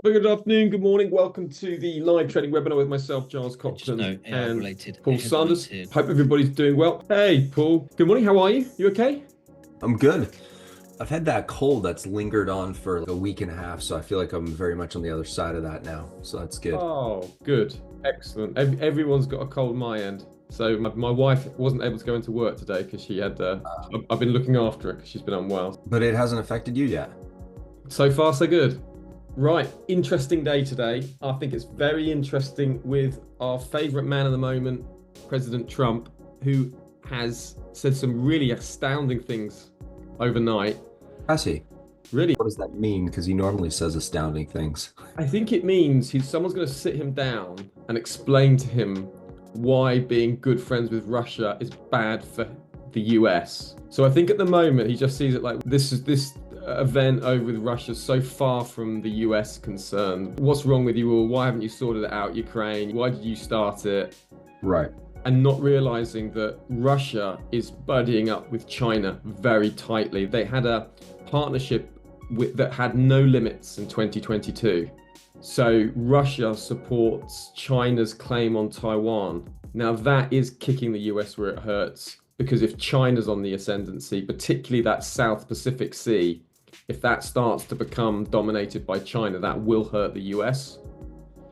Good afternoon, good morning. Welcome to the live trading webinar with myself, Giles Just no Cochran, and AI-related Paul headlines Sanders. here. Hope everybody's doing well. Hey, Paul. Good morning. How are you? You okay? I'm good. I've had that cold that's lingered on for like a week and a half, so I feel like I'm very much on the other side of that now. So that's good. Oh, good. Excellent. Everyone's got a cold my end. So my wife wasn't able to go into work today because she had, I've been looking after her because she's been unwell. But it hasn't affected you yet. So far, so good. Right, interesting day today. I think it's very interesting with our favorite man at the moment, President Trump, who has said some really astounding things overnight. Has he? Really, What does that mean? Because he normally says astounding things. I think it means someone's going to sit him down and explain to him why being good friends with Russia is bad for the US. So I think at the moment he just sees it like this event over with Russia so far from the US concerned. What's wrong with you all? Why haven't you sorted it out, Ukraine? Why did you start it? Right. And not realizing that Russia is buddying up with China very tightly. They had a partnership that had no limits in 2022. So Russia supports China's claim on Taiwan. Now that is kicking the US where it hurts, because if China's on the ascendancy, particularly that South Pacific Sea, if that starts to become dominated by China, that will hurt the US.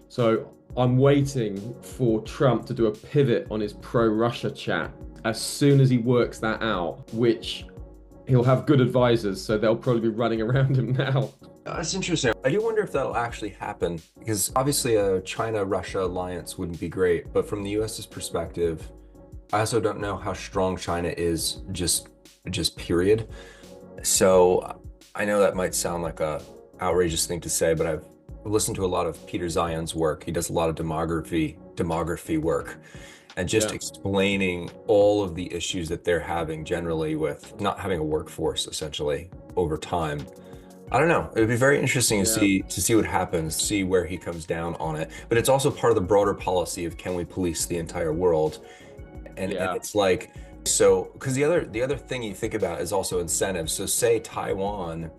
So I'm waiting for Trump to do a pivot on his pro-Russia chat as soon as he works that out, which he'll have good advisors, so they'll probably be running around him now. That's interesting. I do wonder if that'll actually happen, because obviously a China-Russia alliance wouldn't be great, but from the US's perspective, I also don't know how strong China is, just period. So I know that might sound like a outrageous thing to say, but I've listened to a lot of Peter Zion's work. He does a lot of demography work, and just explaining all of the issues that they're having generally with not having a workforce essentially over time. I don't know. It would be very interesting to see what happens, see where he comes down on it. But it's also part of the broader policy of, can we police the entire world? And it's like, so because the other thing you think about is also incentives. So say Taiwan,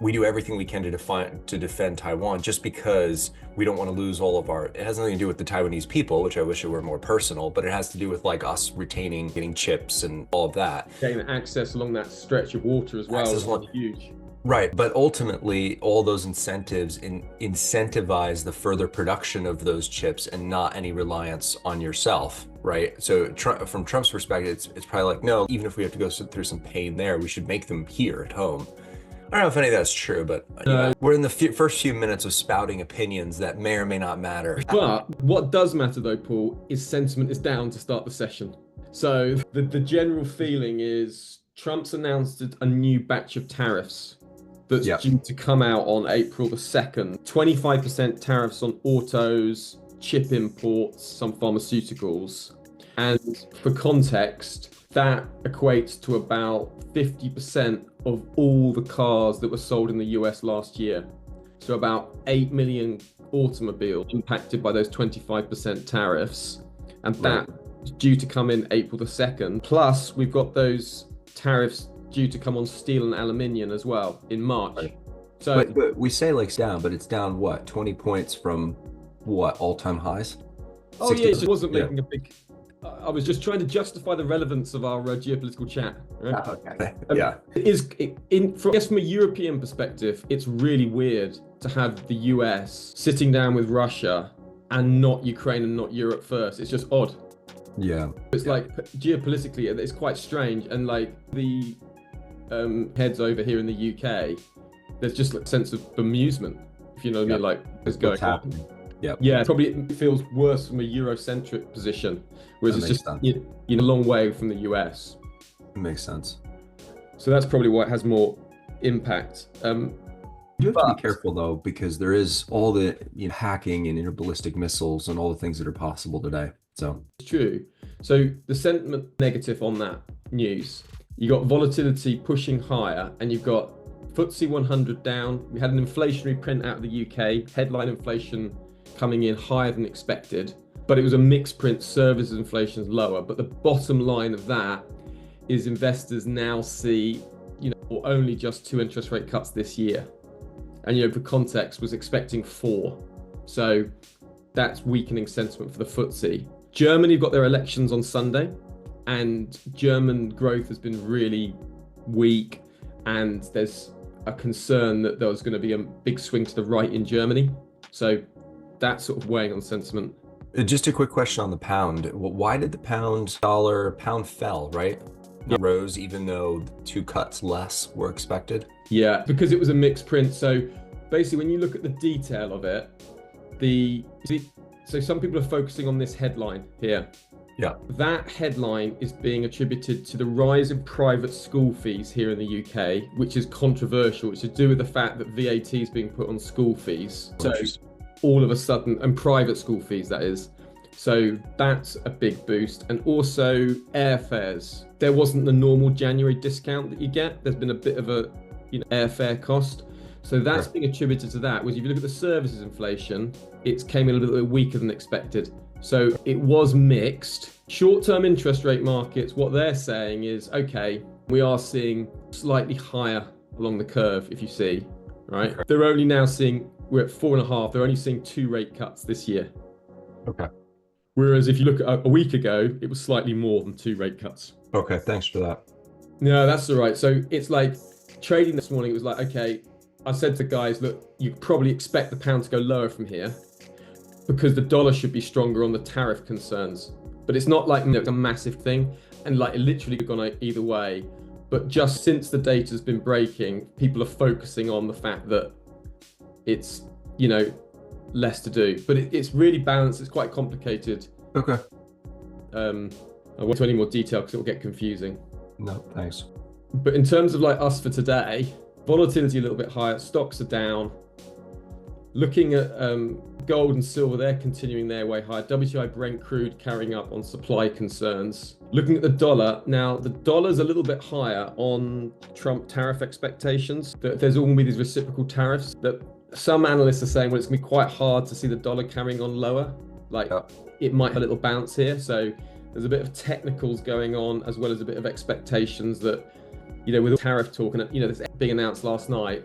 we do everything we can to defend Taiwan, just because we don't want to lose all of our, it has nothing to do with the Taiwanese people, which I wish it were more personal, but it has to do with like us getting chips and all of that. Getting access along that stretch of water as well is huge. Right, but ultimately all those incentives incentivize the further production of those chips and not any reliance on yourself, right? So from Trump's perspective, it's probably like, no, even if we have to go through some pain there, we should make them here at home. I don't know if any of that's true, but we're in the first few minutes of spouting opinions that may or may not matter. But what does matter though, Paul, is sentiment is down to start the session. So the general feeling is Trump's announced a new batch of tariffs that's due to come out on April the 2nd. 25% tariffs on autos, chip imports, some pharmaceuticals. And for context, that equates to about 50% of all the cars that were sold in the US last year. So about 8 million automobiles impacted by those 25% tariffs. And that's due to come in April the 2nd. Plus, we've got those tariffs due to come on steel and aluminium as well in March. Right. So but we say like it's down, but it's down what, 20 points from what, all-time highs? Oh yeah, it wasn't making a big, I was just trying to justify the relevance of our geopolitical chat. Right? Okay. I guess from a European perspective, it's really weird to have the US sitting down with Russia and not Ukraine and not Europe first. It's just odd. Yeah. It's like geopolitically, it's quite strange. And like the heads over here in the UK, there's just like a sense of bemusement, if you know what I mean, like what's going on. Yeah, probably it feels worse from a Eurocentric position, whereas it's just a long way from the US. It makes sense. So that's probably why it has more impact. You have to be careful though, because there is all the hacking and interballistic missiles and all the things that are possible today. So it's true. So the sentiment negative on that news, you got volatility pushing higher, and you've got FTSE 100 down. We had an inflationary print out of the UK, headline inflation coming in higher than expected, but it was a mixed print. Services inflation is lower, but the bottom line of that is investors now see only just 2 interest rate cuts this year. And, for context, was expecting 4. So that's weakening sentiment for the FTSE. Germany have got their elections on Sunday, and German growth has been really weak. And there's a concern that there was going to be a big swing to the right in Germany. So that's sort of weighing on sentiment. Just a quick question on the pound. Why did the pound fell, right? It rose even though 2 cuts less were expected? Yeah, because it was a mixed print. So basically, when you look at the detail of it, so some people are focusing on this headline here. Yeah. That headline is being attributed to the rise in private school fees here in the UK, which is controversial. It's to do with the fact that VAT is being put on school fees. So all of a sudden, and private school fees, that is. So that's a big boost. And also airfares. There wasn't the normal January discount that you get. There's been a bit of a airfare cost. So that's being attributed to that. Whereas if you look at the services inflation, it came in a little bit weaker than expected. So it was mixed. Short-term interest rate markets, what they're saying is, okay, we are seeing slightly higher along the curve, if you see, right? Okay. They're only now seeing, we're at 4.5, they're only seeing 2 rate cuts this year. Okay. Whereas if you look at a week ago, it was slightly more than 2 rate cuts. Okay, thanks for that. No, that's all right. So it's like trading this morning, it was like, okay, I said to guys, look, you probably expect the pound to go lower from here because the dollar should be stronger on the tariff concerns. But it's not like a massive thing. And like it literally could have gone either way. But just since the data's been breaking, people are focusing on the fact that it's, less to do. But it's really balanced. It's quite complicated. Okay. I won't go into any more detail because it will get confusing. No, thanks. But in terms of like us for today, volatility a little bit higher, stocks are down. Looking at gold and silver, they're continuing their way higher. WTI Brent crude carrying up on supply concerns. Looking at the dollar, now the dollar's a little bit higher on Trump tariff expectations. That there's all going to be these reciprocal tariffs that some analysts are saying, well, it's going to be quite hard to see the dollar carrying on lower. It might have a little bounce here. So there's a bit of technicals going on as well as a bit of expectations that, with tariff talk and, this being announced last night,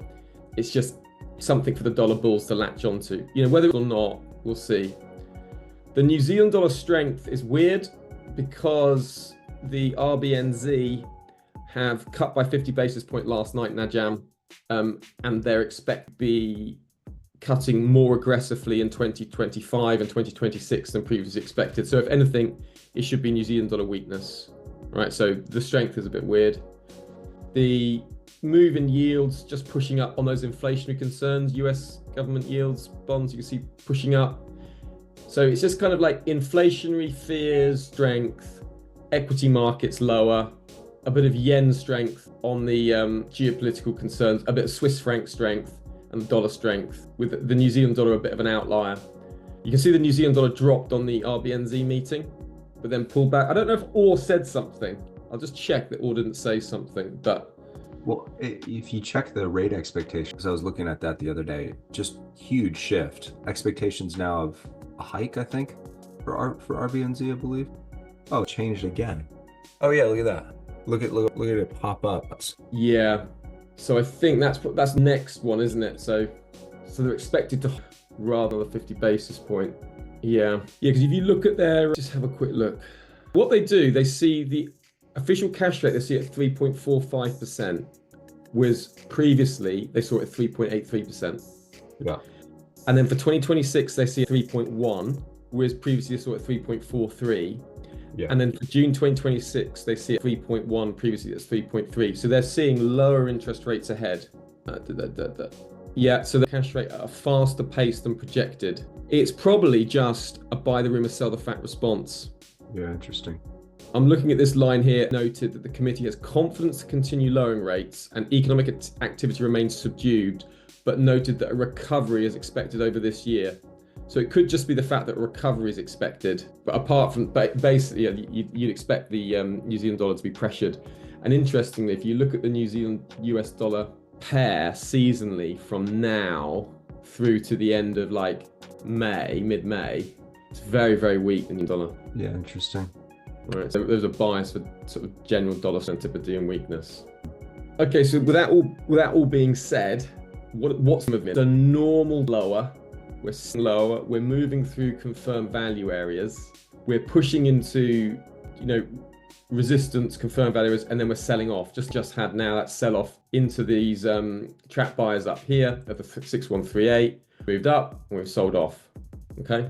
it's just something for the dollar bulls to latch onto. Whether or not, we'll see. The New Zealand dollar strength is weird because the RBNZ have cut by 50 basis point last night, Najam, and they're expected to be cutting more aggressively in 2025 and 2026 than previously expected. So if anything, it should be New Zealand dollar weakness, right? So the strength is a bit weird. The move in yields just pushing up on those inflationary concerns. US government yields, bonds, you can see pushing up. So it's just kind of like inflationary fears, strength, equity markets lower, a bit of yen strength on the geopolitical concerns, a bit of Swiss franc strength and dollar strength, with the New Zealand dollar a bit of an outlier. You can see the New Zealand dollar dropped on the RBNZ meeting, but then pulled back. I don't know if Orr said something. I'll just check that Orr didn't say something, but... Well, if you check the rate expectations, I was looking at that the other day, just huge shift. Expectations now of a hike, I think, for RBNZ, I believe. Oh, it changed again. Oh yeah, look at that. Look at it pop up. Yeah. So I think that's next one, isn't it? So they're expected to rather than 50 basis point. Yeah, because if you look at just have a quick look. What they do, they see the official cash rate, they see it at 3.45%, whereas previously they saw it at 3.83%. Yeah. And then for 2026, they see it 3.1, whereas previously they saw it at 3.43. Yeah. And then for June 2026, they see it 3.1, previously it's 3.3. So they're seeing lower interest rates ahead. Yeah, so the cash rate at a faster pace than projected. It's probably just a buy the rumor, sell the fact response. Yeah, interesting. I'm looking at this line here, noted that the committee has confidence to continue lowering rates and economic activity remains subdued, but noted that a recovery is expected over this year. So it could just be the fact that recovery is expected, but apart from basically, you'd expect the New Zealand dollar to be pressured. And interestingly, if you look at the New Zealand US dollar pair seasonally from now through to the end of like mid-May, it's very, very weak, the New dollar. Yeah, interesting. Right, so there's a bias for sort of general dollar sensitivity and weakness. Okay, so with that all being said, what's moving? The normal lower, we're lower, we're moving through confirmed value areas, we're pushing into, resistance, confirmed value areas, and then we're selling off. Just had now that sell off into these trap buyers up here at the 6138, moved up and we've sold off. Okay,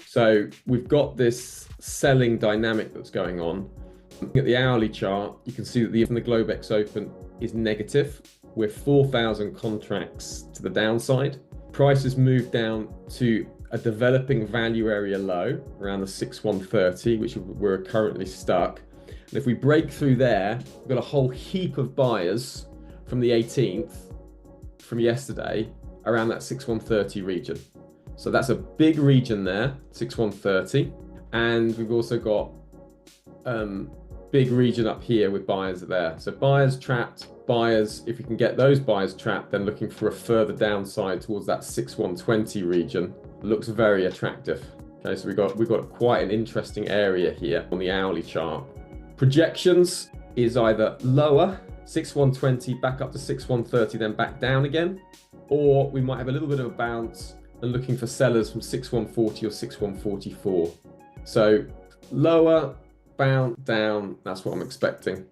so we've got this selling dynamic that's going on. Looking at the hourly chart, you can see that the Globex Open is negative. We're 4,000 contracts to the downside. Prices moved down to a developing value area low around the 6130, which we're currently stuck. And if we break through there, we've got a whole heap of buyers from the 18th, from yesterday, around that 6130 region. So that's a big region there, 6130. And we've also got big region up here with buyers there. So buyers trapped, buyers, if we can get those buyers trapped, then looking for a further downside towards that 6120 region looks very attractive. Okay, so we've got quite an interesting area here on the hourly chart. Projections is either lower, 6120 back up to 6130, then back down again, or we might have a little bit of a bounce and looking for sellers from 6140 or 6144. So lower, bounce down, that's what I'm expecting.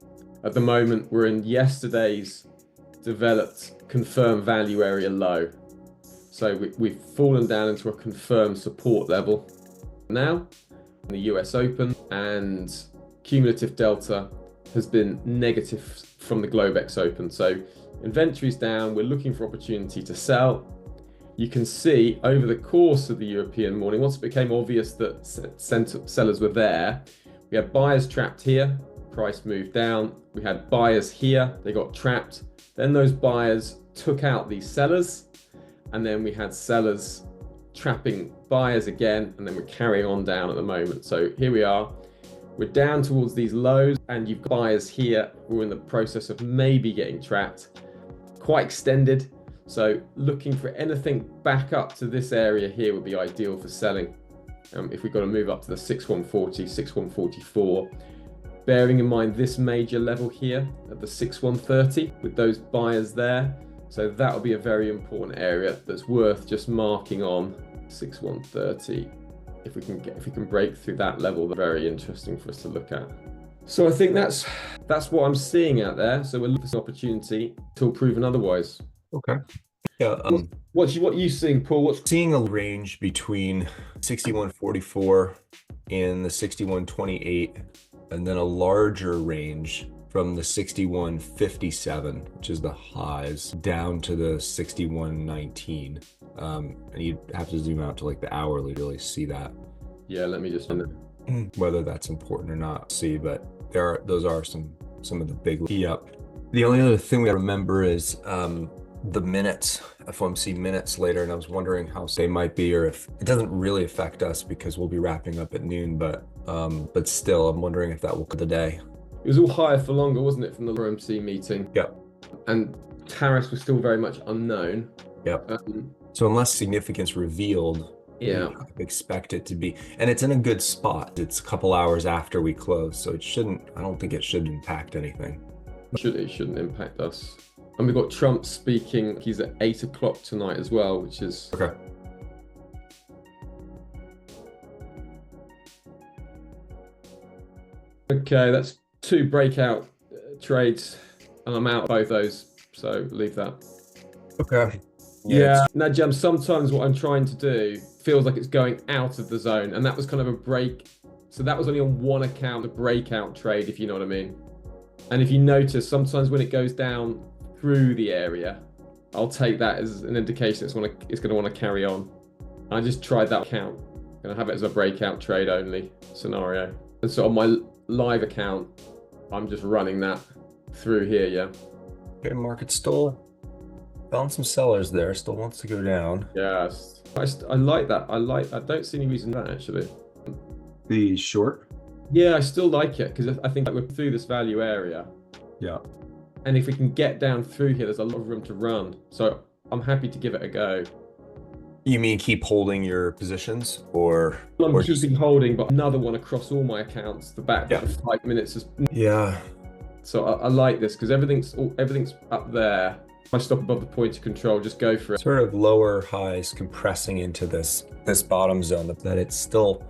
At the moment, we're in yesterday's developed confirmed value area low. So we've fallen down into a confirmed support level now in the US Open, and cumulative delta has been negative from the Globex Open. So inventory's down, we're looking for opportunity to sell. You can see over the course of the European morning, once it became obvious that sellers were there, we had buyers trapped here, price moved down. We had buyers here, they got trapped. Then those buyers took out these sellers, and then we had sellers trapping buyers again, and then we're carrying on down at the moment. So here we are, we're down towards these lows, and you've got buyers here who are in the process of maybe getting trapped, quite extended. So looking for anything back up to this area here would be ideal for selling. If we've got to move up to the 6140, 6144, bearing in mind this major level here at the 6130 with those buyers there. So that will be a very important area that's worth just marking on 6130. If we can break through that level, that's very interesting for us to look at. So I think that's what I'm seeing out there. So we're looking for an opportunity till proven otherwise. Okay. Yeah. What are you seeing, Paul? Seeing a range between 6144 and the 6128, and then a larger range from the 6157, which is the highs, down to the 6119. And you'd have to zoom out to like the hourly to really see that. Yeah, let me just whether that's important or not, see, but those are some of the big. Yep. The only other thing we gotta remember is the minutes, FOMC minutes later, and I was wondering how they might be, or if it doesn't really affect us because we'll be wrapping up at noon, but still, I'm wondering if that will cut the day. It was all higher for longer, wasn't it, from the FOMC meeting? Yep. And tariffs were still very much unknown. Yep. So unless significance revealed, yeah, I expect it to be, and it's in a good spot. It's a couple hours after we close, so I don't think it should impact anything. It shouldn't impact us. And we've got Trump speaking. He's at 8 o'clock tonight as well, which is okay. Okay, that's 2 breakout trades, and I'm out of both those, so leave that. Okay. Yeah. Now, Jem, sometimes what I'm trying to do feels like it's going out of the zone, and that was kind of a break. So that was only on one account, a breakout trade, if you know what I mean. And if you notice, sometimes when it goes down through the area, I'll take that as an indication it's going to want to carry on. I just tried that account, and I have it as a breakout trade only scenario. And so on my live account, I'm just running that through here, yeah. Okay, market still found some sellers there, still wants to go down. Yes, I like that. I don't see any reason for that, actually. The short? Yeah, I still like it because I think that we're through this value area. Yeah. And if we can get down through here, there's a lot of room to run. So I'm happy to give it a go. You mean keep holding your positions, or? I'm keeping holding, but another one across all my accounts. The back for 5 minutes is. Yeah. So I like this because everything's up there. If I stop above the point of control, just go for it. Sort of lower highs compressing into this bottom zone, that it's still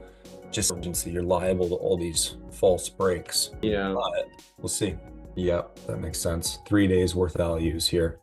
just urgency. You're liable to all these false breaks. Yeah. But we'll see. Yep, that makes sense. 3 days worth of values here.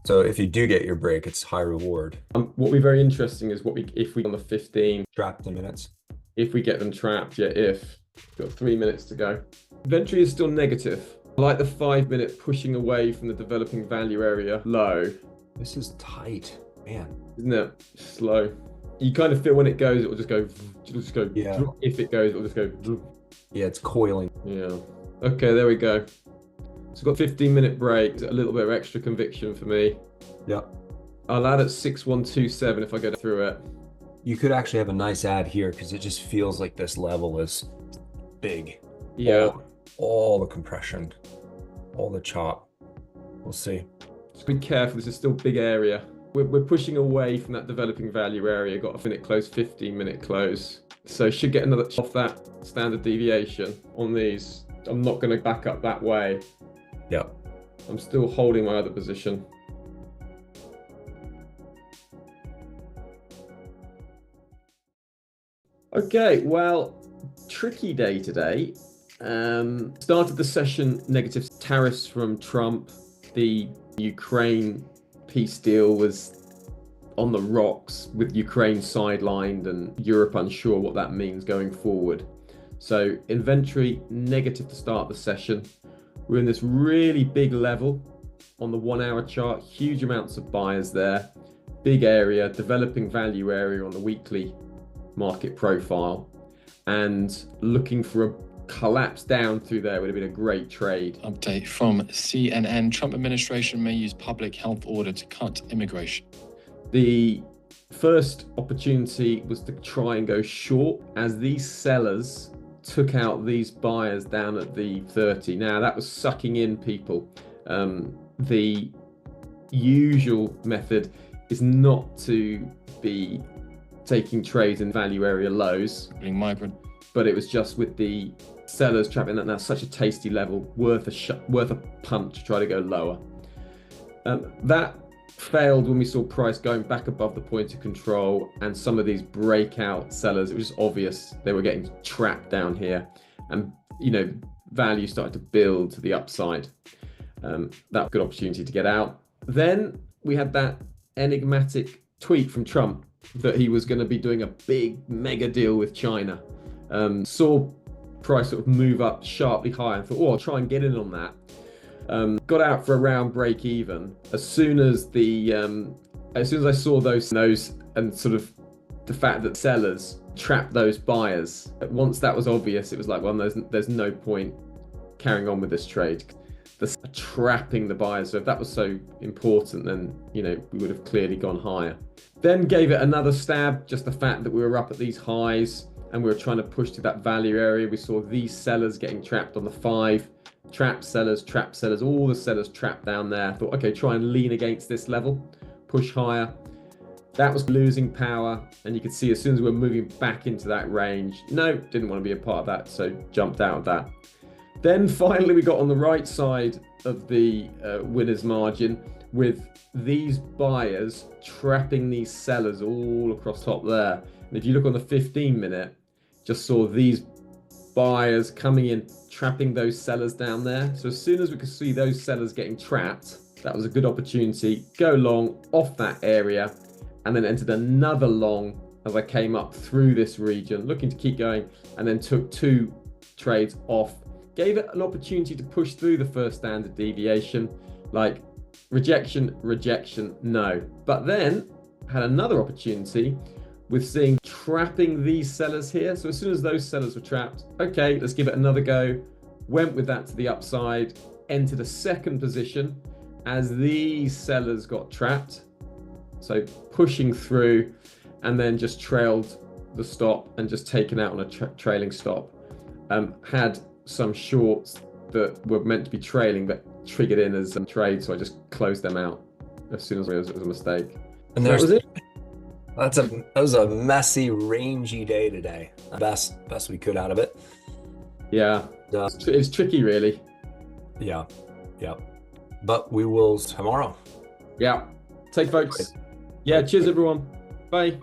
So if you do get your break, it's high reward. What will be very interesting is if we on the 15 Trapped the minutes. If we get them trapped, if got 3 minutes to go. Inventory is still negative. I like the 5 minute pushing away from the developing value area low. This is tight, man. Isn't it? Slow. You kind of feel when it goes, it will just go. Yeah. If it goes, it will just go. Yeah, it's coiling. Yeah. Okay, there we go. So we've got 15-minute break. A little bit of extra conviction for me. Yeah. I'll add at 6127 if I go through it. You could actually have a nice add here because it just feels like this level is big. Yeah. All the compression, all the chop. We'll see. Just be careful. This is still a big area. We're pushing away from that developing value area. Got a minute close, 15-minute close. So should get another off that standard deviation on these. I'm not going to back up that way. Yeah. I'm still holding my other position. Okay, well, tricky day today. Started the session negative tariffs from Trump. The Ukraine peace deal was on the rocks with Ukraine sidelined and Europe unsure what that means going forward. So inventory negative to start the session. We're in this really big level on the 1 hour chart, huge amounts of buyers there, big area, developing value area on the weekly market profile, and looking for a collapse down through there would have been a great trade. Update from CNN. Trump administration may use public health order to cut immigration. The first opportunity was to try and go short as these sellers took out these buyers down at the 30. Now that was sucking in people. The usual method is not to be taking trades in value area lows, Migrant. but it was just with the sellers trapping that. Now such a tasty level, worth a punt to try to go lower. That failed when we saw price going back above the point of control, and some of these breakout sellers, it was just obvious they were getting trapped down here, and value started to build to the upside. That was a good opportunity to get out. Then we had that enigmatic tweet from Trump that he was going to be doing a big mega deal with China. Saw price sort of move up sharply higher and thought, I'll try and get in on that. Got out for around break even. As soon as I saw those and sort of the fact that sellers trapped those buyers, once that was obvious, it was like, well, there's no point carrying on with this trade. The trapping the buyers. So if that was so important, then we would have clearly gone higher. Then gave it another stab. Just the fact that we were up at these highs and we were trying to push to that value area. We saw these sellers getting trapped on the 5. Trap sellers, all the sellers trapped down there. I thought, okay, try and lean against this level, push higher. That was losing power, and you could see as soon as we were moving back into that range, no, didn't want to be a part of that, so jumped out of that. Then finally we got on the right side of the winner's margin with these buyers trapping these sellers all across top there. And if you look on the 15-minute, just saw these buyers coming in, trapping those sellers down there. So as soon as we could see those sellers getting trapped, that was a good opportunity. Go long off that area, and then entered another long as I came up through this region, looking to keep going, and then took 2 trades off. Gave it an opportunity to push through the first standard deviation, like rejection, no. But then had another opportunity with seeing trapping these sellers here. So as soon as those sellers were trapped, okay, let's give it another go. Went with that to the upside, entered a second position as these sellers got trapped. So pushing through, and then just trailed the stop and just taken out on a trailing stop. Had some shorts that were meant to be trailing but triggered in as trade, so I just closed them out as soon as it was a mistake. And so that was it. That was a messy, rangy day today. Best we could out of it. Yeah, it's tricky, really. Yeah. But we will tomorrow. Yeah. Take votes. Yeah. Cheers, everyone. Bye.